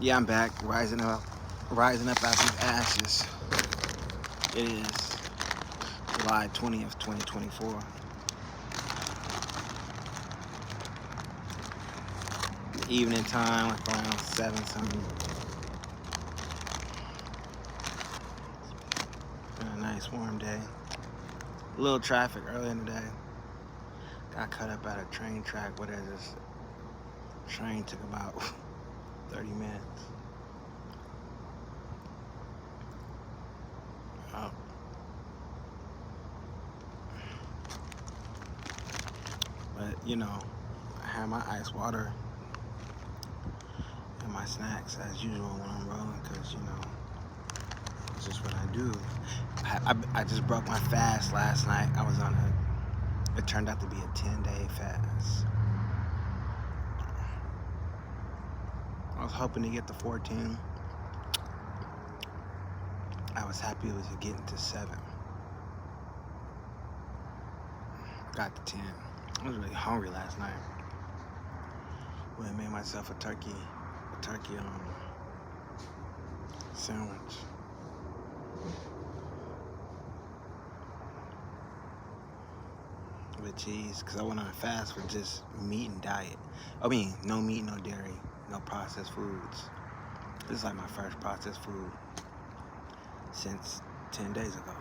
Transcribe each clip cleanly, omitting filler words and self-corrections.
Yeah, I'm back, rising up out these ashes. It is July 20th, 2024. Evening time, like around 7 something. Been a nice warm day. A little traffic early in the day. Got cut up at a train track where this train took about 30 minutes. Oh. But, I have my ice water and my snacks as usual when I'm rolling because, it's just what I do. I just broke my fast last night. It turned out to be a 10-day fast. I was hoping to get to 14. I was happy it was getting to 7. Got to 10. I was really hungry last night. Went and made myself a turkey sandwich. With cheese, because I went on a fast for just meat and diet. I mean, no meat, no dairy, no processed foods. This is like my first processed food since 10 days ago.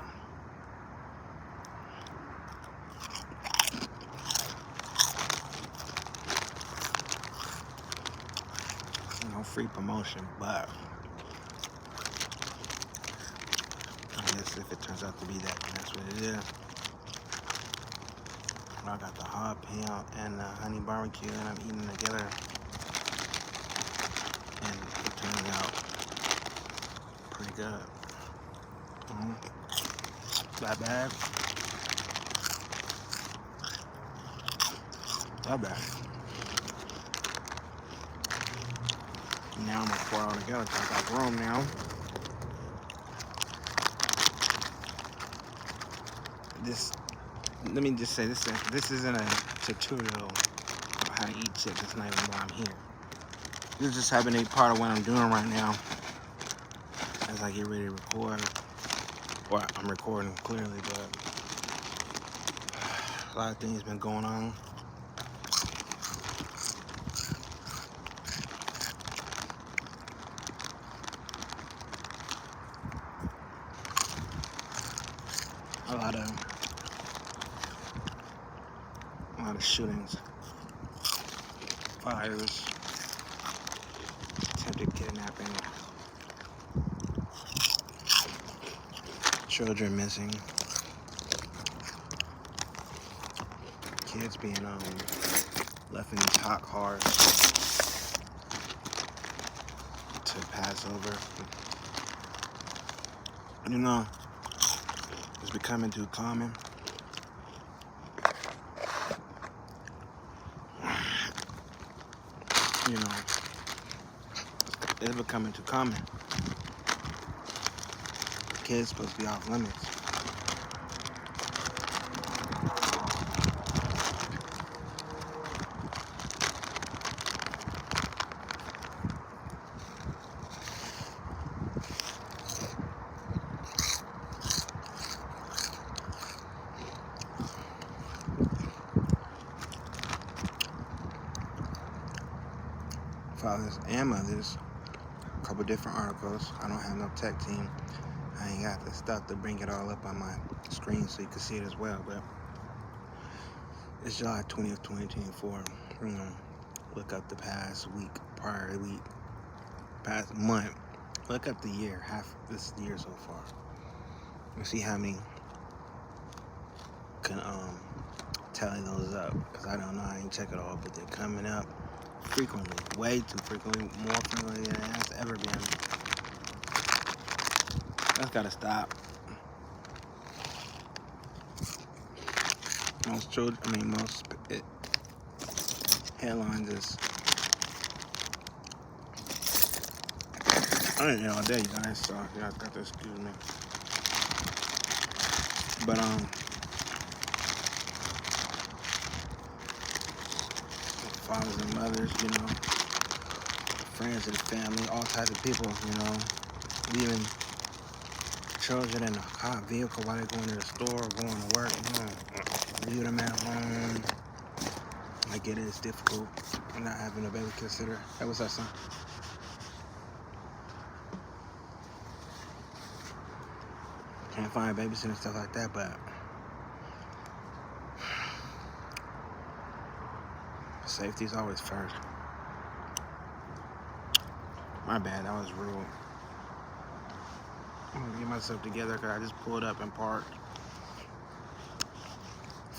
No free promotion, but I guess if it turns out to be that, then that's what it is. I got the jalapeno and the honey barbecue, and I'm eating them together, and it turns out pretty good. That bad? That bad. Now I'm gonna pour it all together because I got room now. Let me just say this isn't a tutorial on how to eat chips. That's not even why I'm here. This just happens to be part of what I'm doing right now as I get ready to record. Well, I'm recording clearly, but a lot of things been going on. A lot of shootings, fires, attempted kidnapping, children missing, kids being left in these hot cars to pass over. It's becoming too common. It's becoming too common. Kids supposed to be off limits. Fathers and mothers, a couple different articles. I don't have no tech team. I ain't got the stuff to bring it all up on my screen so you can see it as well, but it's July 20th, 2024. Look up the past week, prior week, past month. Look up the year, half this year so far. And see how many can tally those up, because I don't know, I ain't check it all, but they're coming up frequently, way too frequently, more frequently than it has ever been. That's gotta stop. Most headlines is, I didn't know all day, you guys, so you guys got to excuse me. But fathers and mothers, friends of the family, all types of people, leaving children in a hot vehicle while they're going to the store or going to work. Leave them at home. I get it, it's difficult. I'm not having a babysitter. Hey, what's up, son? Can't find a babysitter and stuff like that, but safety's always first. My bad, that was rude. I'm gonna get myself together because I just pulled up and parked.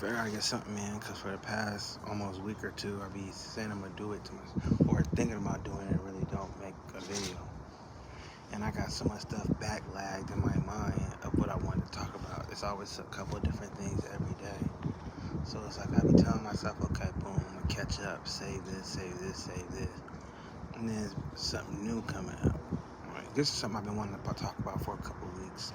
I gotta get something, man, because for the past almost week or two, I be saying I'm gonna do it to myself, or thinking about doing it and really don't make a video. And I got so much stuff backlogged in my mind of what I wanted to talk about. It's always a couple of different things every day. So it's like I be telling myself, okay, boom, I'm gonna catch up, save this, save this, save this. And then there's something new coming up. Right? This is something I've been wanting to talk about for a couple of weeks.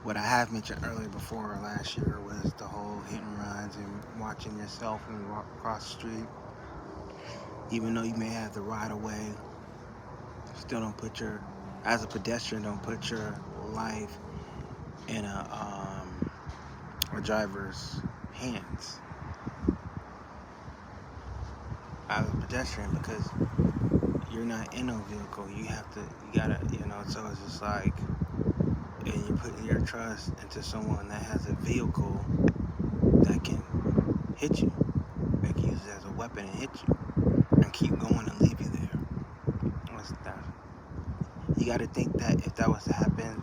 What I have mentioned earlier before last year was the whole hit and runs and watching yourself when you walk across the street. Even though you may have the right of way, still don't put as a pedestrian, don't put your life in a driver's hands. As a pedestrian, because you're not in no vehicle. You gotta, so it's just like, and you're putting your trust into someone that has a vehicle that can hit you. They can use it as a weapon and hit you and keep going and leave you there. What's that? You got to think that if that was to happen,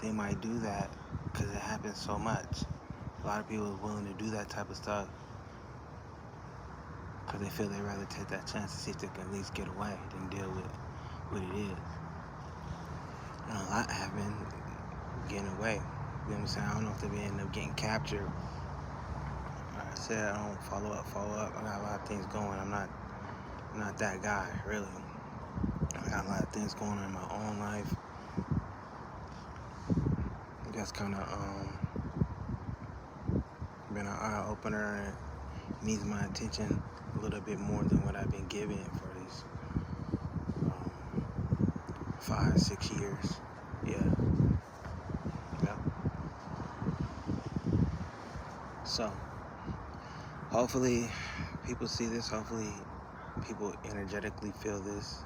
they might do that because it happens so much. A lot of people are willing to do that type of stuff because they feel they'd rather take that chance to see if they can at least get away than deal with what it is. And a lot have been getting away. You know what I'm saying? I don't know if they end up getting captured. Like I said, I don't follow up. I got a lot of things going. I'm not that guy, really. I got a lot of things going on in my own life. That's kind of been an eye-opener and needs my attention a little bit more than what I've been giving it for these 5-6 years. Yeah. So, hopefully people see this. Hopefully people energetically feel this.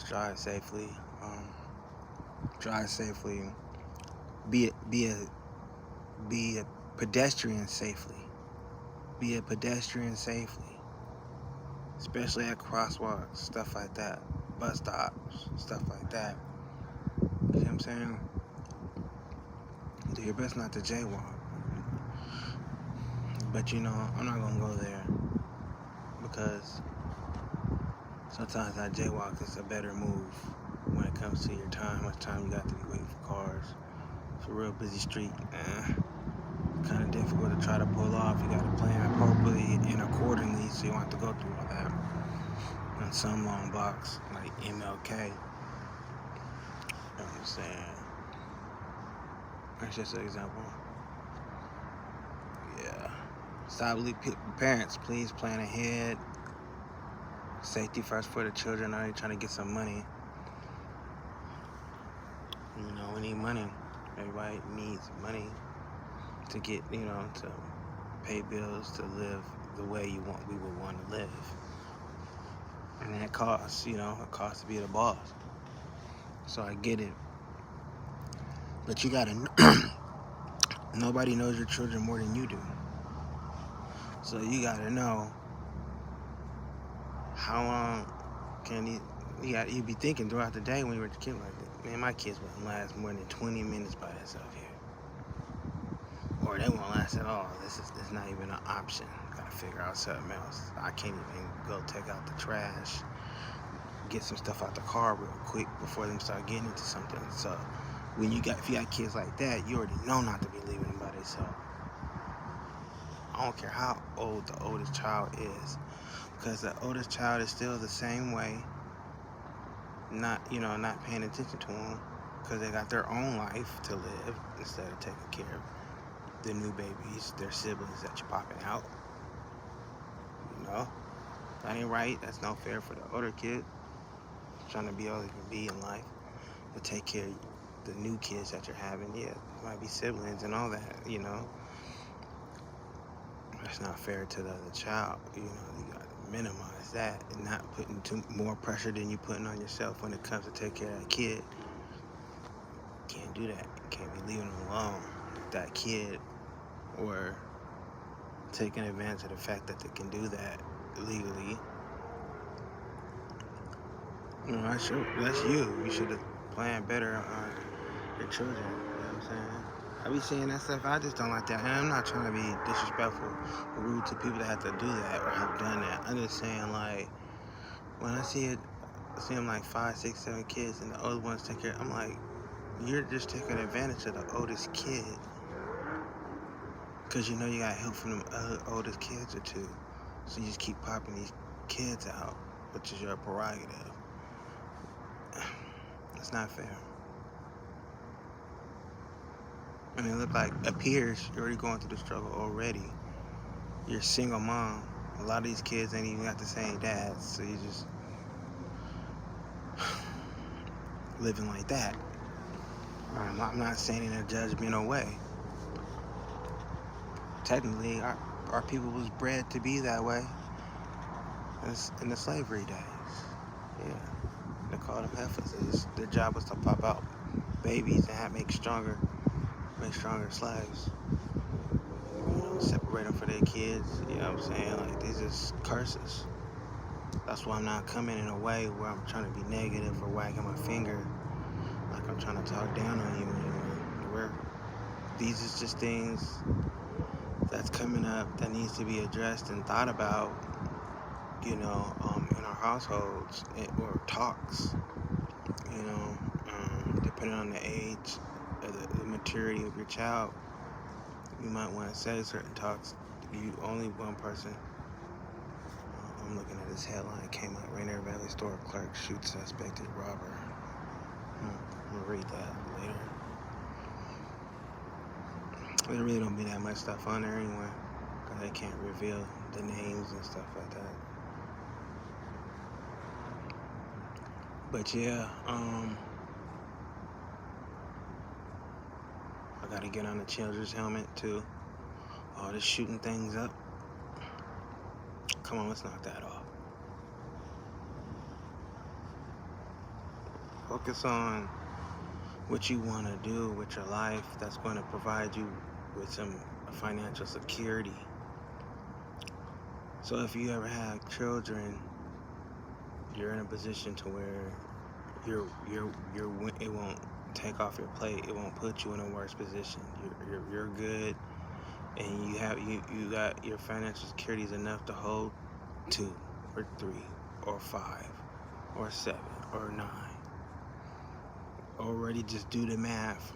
Drive safely. Drive safely. Be a pedestrian safely. Be a pedestrian safely. Especially at crosswalks, stuff like that. Bus stops, stuff like that. You know what I'm saying? Do your best not to jaywalk. But I'm not gonna go there because sometimes that jaywalk is a better move when it comes to your time. How much time you got to be waiting for cars. It's a real busy street. Kind of difficult to try to pull off. You got to plan appropriately and accordingly, so you don't have to go through all that. On some long blocks like MLK, you know what I'm saying? That's just an example. Yeah. Stop. Parents, please plan ahead. Safety first for the children. Are you trying to get some money? We need money. Everybody needs money to get, to pay bills, to live the way we would want to live. And that costs, it costs to be the boss. So I get it. But you gotta nobody knows your children more than you do. So you gotta know how long can you be thinking throughout the day when you were a kid like that. Man, my kids wouldn't last more than 20 minutes by themselves here. Or they won't last at all. This is not even an option. Gotta figure out something else. I can't even go take out the trash, get some stuff out the car real quick before them start getting into something. So if you got kids like that, you already know not to be leaving them by themselves. I don't care how old the oldest child is, because the oldest child is still the same way, not paying attention to them, because they got their own life to live instead of taking care of the new babies, their siblings that you're popping out. That ain't right. That's not fair for the older kid trying to be all they can be in life, to take care of the new kids that you're having. Yeah, there might be siblings and all that, you know. That's not fair to the other child. You know, you got to minimize that and not putting more pressure than you putting on yourself when it comes to take care of that kid. Can't do that. You can't be leaving them alone with that kid, or taking advantage of the fact that they can do that legally. You know, that's you. You should have planned better on your children. You know what I'm saying? I be seeing that stuff. I just don't like that. And I'm not trying to be disrespectful or rude to people that have to do that or have done that. I'm just saying, like, when I see them like 5, 6, 7 kids and the older ones take care, I'm like, you're just taking advantage of the oldest kid. Because you know you got help from them oldest kids or two. So you just keep popping these kids out, which is your prerogative. It's not fair. And it look like, appears you're already going through the struggle already. You're a single mom. A lot of these kids ain't even got the same dads, so you just living like that. I'm not saying in a judgmental way. Technically, our people was bred to be that way in the slavery days. Yeah, they called them heifers. Their job was to pop out babies and make stronger slaves. You know, separate them from their kids. You know what I'm saying? Like, these is curses. That's why I'm not coming in a way where I'm trying to be negative or wagging my finger like I'm trying to talk down on you anymore. These is just things that's coming up that needs to be addressed and thought about, you know, in our households or talks, you know, depending on the age or the maturity of your child. You might want to say certain talks. You only one person. I'm looking at this headline. Came out. Rainier Valley store clerk shoots suspected robber. I'm gonna read that later. There really don't be that much stuff on there anyway, because they can't reveal the names and stuff like that. But yeah, I gotta get on the children's helmet too. All this shooting things up. Come on, let's knock that off. Focus on what you want to do with your life that's going to provide you with some financial security. So if you ever have children, you're in a position to where it won't take off your plate. It won't put you in a worse position. You're good, and you got your financial security is enough to hold 2 or 3 or 5 or 7 or 9. Already just do the math,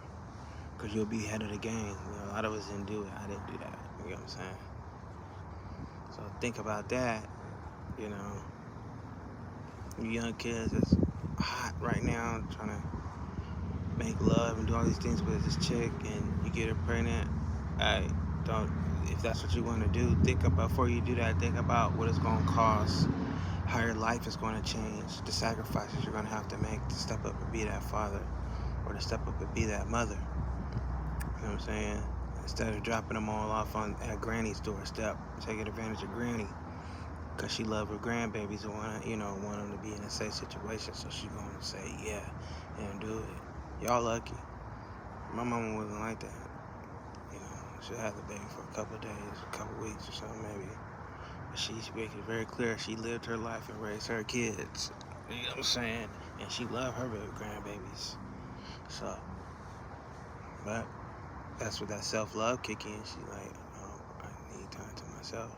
because you'll be ahead of the game. You know, a lot of us didn't do it. I didn't do that. You know what I'm saying? So think about that. You know, you young kids that's hot right now, trying to make love and do all these things with this chick, and you get her pregnant. If that's what you want to do, before you do that, think about what it's going to cost, how your life is going to change, the sacrifices you're going to have to make to step up and be that father, or to step up and be that mother. You know what I'm saying? Instead of dropping them all off at Granny's doorstep, taking advantage of Granny, because she loved her grandbabies and want them to be in a safe situation, so she's going to say yeah and do it. Y'all lucky. My mama wasn't like that. You know, she had the baby for a couple of days, a couple of weeks or something maybe. But she made it very clear she lived her life and raised her kids. You know what I'm saying? And she loved her grandbabies. So, but that's what that self-love kick in. She's like, oh, I need time to myself.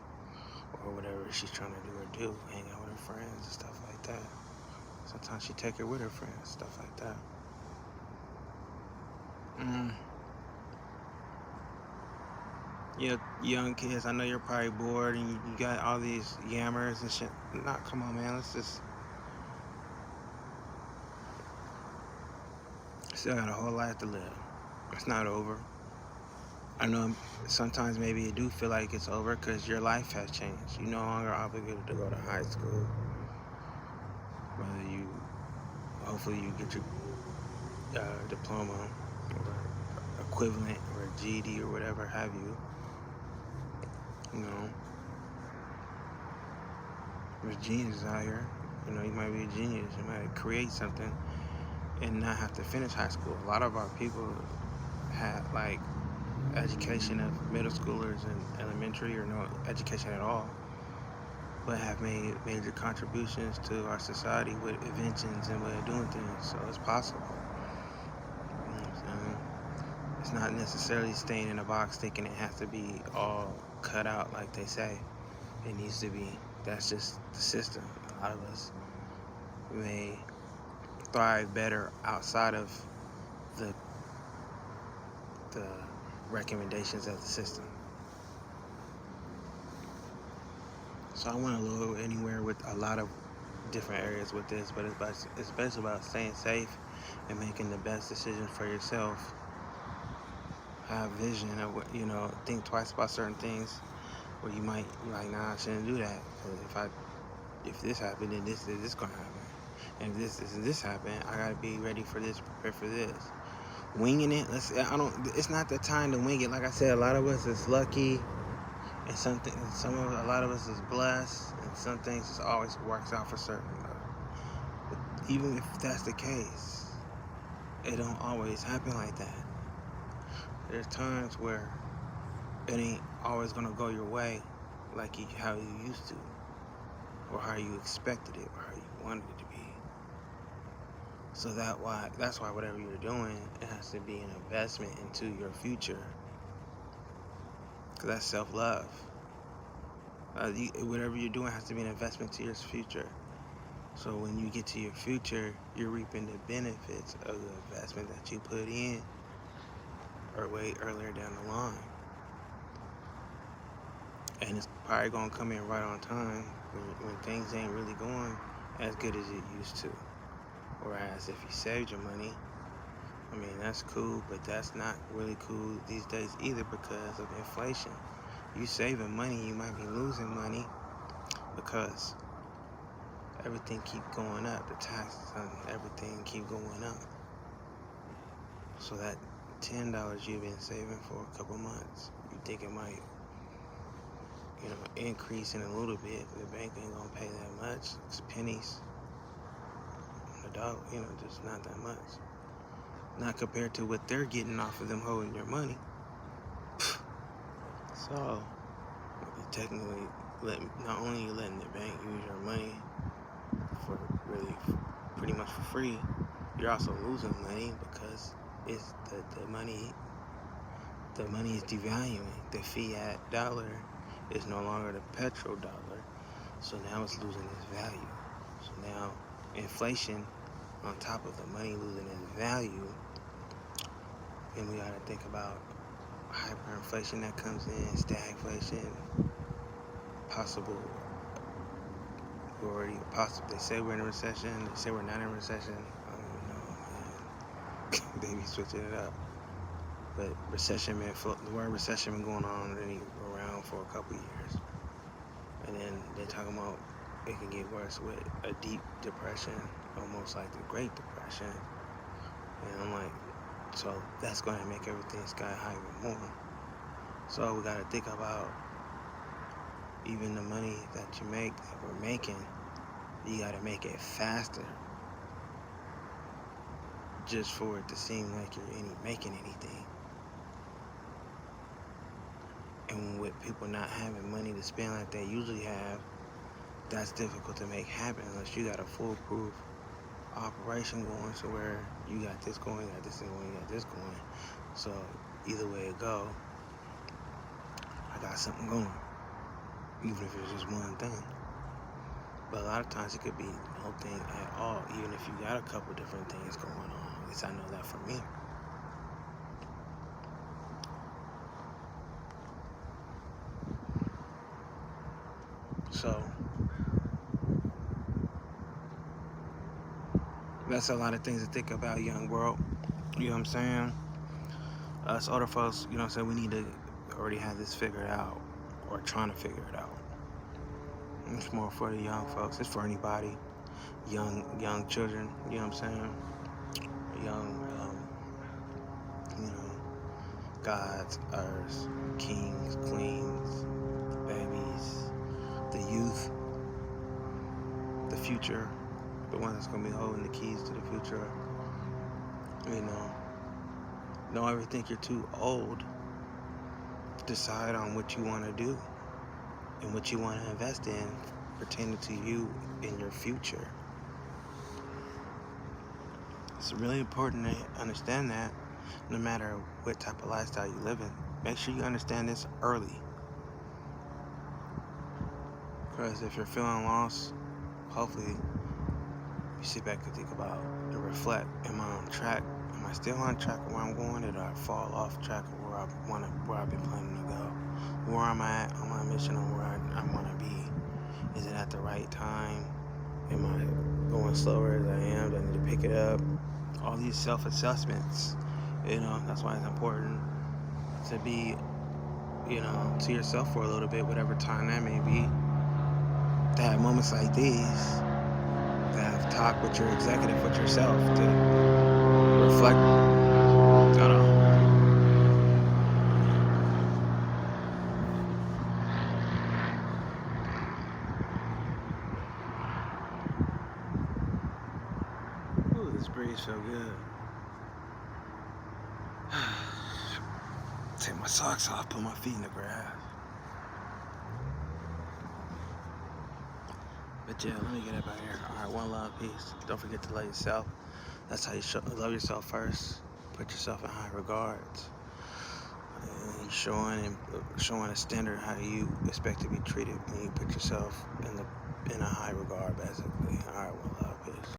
Or whatever she's trying to do, hang out with her friends and stuff like that. Sometimes she take her with her friends, stuff like that. Yeah, young kids, I know you're probably bored and you got all these yammers and shit. Come on, man, let's just... Still got a whole life to live. It's not over. I know sometimes maybe you do feel like it's over because your life has changed. You're no longer obligated to go to high school. Whether you, hopefully you get your diploma or equivalent or GED or whatever have you. You know, there's geniuses out here. You know, you might be a genius. You might create something and not have to finish high school. A lot of our people have like education of middle schoolers and elementary or no education at all, but have made major contributions to our society with inventions and way of doing things. So it's possible. You know what I'm saying? It's not necessarily staying in a box thinking it has to be all cut out like they say. It needs to be. That's just the system. A lot of us may thrive better outside of the recommendations of the system. So I want to go anywhere with a lot of different areas with this, but it's basically about staying safe and making the best decisions for yourself. Have vision of what, think twice about certain things where you might be like, nah, I shouldn't do that. Because if this happened, then this gonna happen. And if this happened, I gotta be ready for this, prepared for this. Winging it, it's not the time to wing it. Like I said, a lot of us is lucky, and a lot of us is blessed, and some things just always works out for certain. But even if that's the case, it don't always happen like that. There's times where it ain't always gonna go your way like how you used to, or how you expected it, or how you wanted it to be. So that's why whatever you're doing, it has to be an investment into your future. Because that's self-love. Whatever you're doing has to be an investment to your future. So when you get to your future, you're reaping the benefits of the investment that you put in or way earlier down the line. And it's probably going to come in right on time when things ain't really going as good as it used to. Whereas if you saved your money, I mean, that's cool, but that's not really cool these days either because of inflation. You saving money, you might be losing money because everything keep going up. The taxes on everything keep going up. So that $10 you've been saving for a couple months, you think it might, increase in a little bit. The bank ain't gonna pay that much. It's pennies. The dog, just not that much. Not compared to what they're getting off of them holding your money. So, you technically not only you letting the bank use your money for really pretty much for free, you're also losing money because it's the money is devaluing. The fiat dollar is no longer the petrodollar, so now it's losing its value. So now inflation on top of the money losing its value, and we gotta think about hyperinflation that comes in, stagflation, possible. They say we're in a recession. They say we're not in a recession. I don't know, man. They be switching it up. But the word recession been going on around for a couple years. And then they're talking about it can get worse with a deep depression, almost like the Great Depression. And I'm like, so that's going to make everything sky high even more. So we got to think about even the money that we're making, you got to make it faster just for it to seem like you're making anything. And with people not having money to spend like they usually have, that's difficult to make happen unless you got a foolproof operation going, so where you got this going, you got this going, you got this going. So either way it go, I got something going, even if it's just one thing. But a lot of times it could be no thing at all, even if you got a couple different things going on. At least I know that for me. So that's a lot of things to think about, young world. You know what I'm saying? Us older folks, you know what I'm saying, we need to already have this figured out, or trying to figure it out. It's more for the young folks. It's for anybody. Young children, you know what I'm saying? Young, you know, gods, earths, kings, queens, babies, the youth, the future, the one that's gonna be holding the keys to the future. You know, don't ever think you're too old. Decide on what you want to do and what you want to invest in pertaining to you in your future. It's really important to understand that no matter what type of lifestyle you live in. Make sure you understand this early. Because if you're feeling lost, hopefully you sit back and think about and reflect. Am I on track? Am I still on track of where I'm going? Or did I fall off track of where I've been planning to go? Where am I at on my mission on where I want to be? Is it at the right time? Am I going slower as I am? Do I need to pick it up? All these self-assessments, you know, that's why it's important to be, you know, to yourself for a little bit, whatever time that may be. To have moments like these, to have talk with your executive, with yourself, to reflect. I don't know. Ooh, this breeze so good. Take my socks off, put my feet in the grass. But yeah, let me get up out here. Alright, one love, peace. Don't forget to love yourself. That's how you love yourself first. Put yourself in high regards. And showing a standard how you expect to be treated when you put yourself in a high regard, basically.